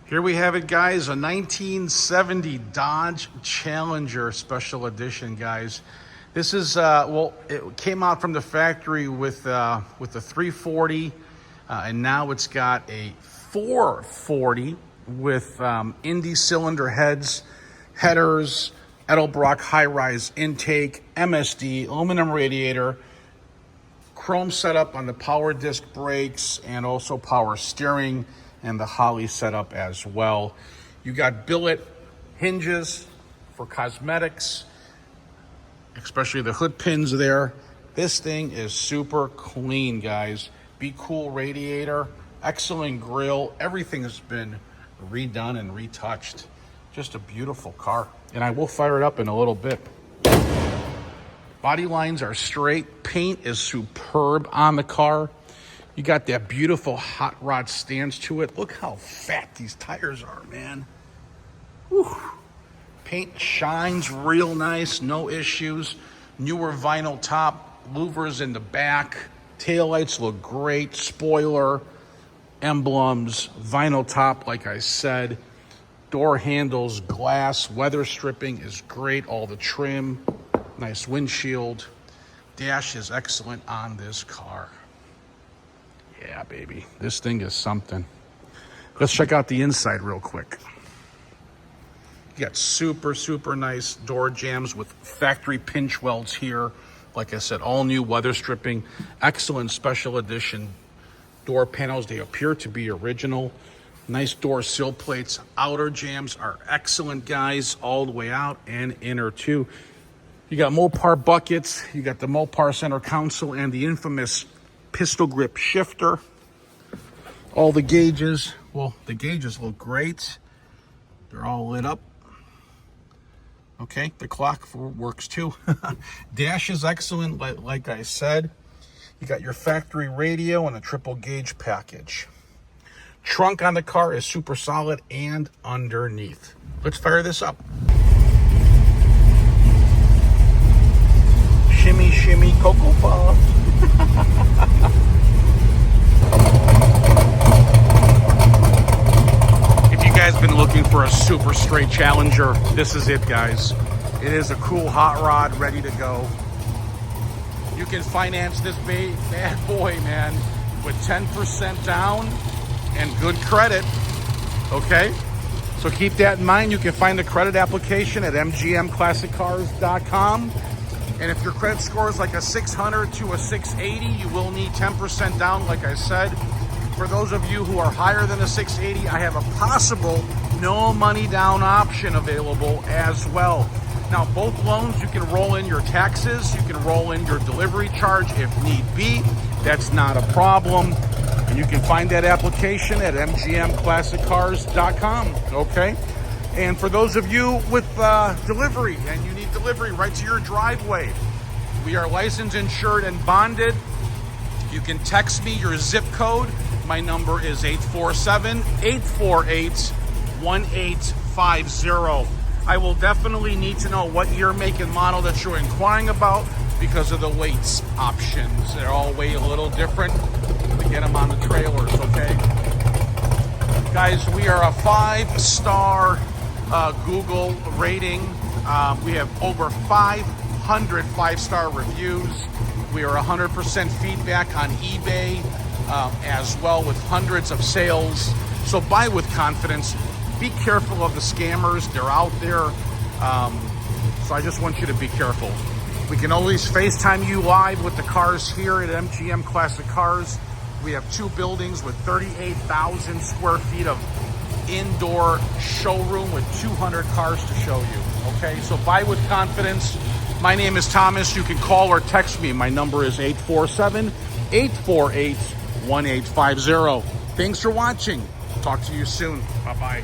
Here we have it, guys, a 1970 Dodge Challenger Special Edition, guys. This is, well, it came out from the factory with the 340, and now it's got a 440 with Indy Cylinder headers, Edelbrock high-rise intake, MSD, aluminum radiator, chrome setup on the power disc brakes, and also power steering, and the Holly setup as well. You got billet hinges for cosmetics, especially the hood pins there. This thing is super clean, guys. Be cool radiator, excellent grill. Everything has been redone and retouched. Just a beautiful car. And I will fire it up in a little bit. Body lines are straight. Paint is superb on the car. You got that beautiful hot rod stance to it. Look how fat these tires are, man. Whew. Paint shines real nice, no issues. Newer vinyl top, louvers in the back. Taillights look great. Spoiler, emblems, vinyl top, like I said. Door handles, glass, weather stripping is great. All the trim, nice windshield. Dash is excellent on this car. Yeah, baby, this thing is something. Let's check out the inside real quick. You got super, super nice door jambs with factory pinch welds here. Like I said, all new weather stripping. Excellent special edition door panels. They appear to be original. Nice door sill plates. Outer jambs are excellent, guys, all the way out, and inner too. You got Mopar buckets. You got the Mopar center console and the infamous pistol grip shifter. All the gauges, well, the gauges look great. They're all lit up. Okay, the clock works too. Dash is excellent, like I said. You got your factory radio and a triple gauge package. Trunk on the car is super solid and underneath. Let's fire this up. Shimmy, shimmy, Cocoa Puff. If you guys been looking for a super straight Challenger, this is it, guys. It is a cool hot rod ready to go. You can finance this bad boy, man, with 10% down and good credit. Okay, so keep that in mind. You can find the credit application at mgmclassiccars.com. And if your credit score is like a 600 to a 680, you will need 10% down, like I said. For those of you who are higher than a 680, I have a possible no money down option available as well. Now, both loans, you can roll in your taxes, you can roll in your delivery charge if need be. That's not a problem. And you can find that application at mgmclassiccars.com, okay? And for those of you with delivery, and you need delivery right to your driveway, we are licensed, insured, and bonded. You can text me your zip code. My number is 847-848-1850. I will definitely need to know what year, make, and model that you're inquiring about because of the weights options. They're all weigh a little different to get them on the trailers, okay? Guys, we are a 5-star Google rating. We have over 500 5-star reviews. We are 100% feedback on eBay as well, with hundreds of sales. So buy with confidence. Be careful of the scammers. They're out there. So I just want you to be careful. We can always FaceTime you live with the cars here at MGM Classic Cars. We have 2 buildings with 38,000 square feet of indoor showroom with 200 cars to show you. Okay, so buy with confidence. My name is Thomas. You can call or text me. My number is 847-848-1850. Thanks for watching. Talk to you soon. Bye-bye.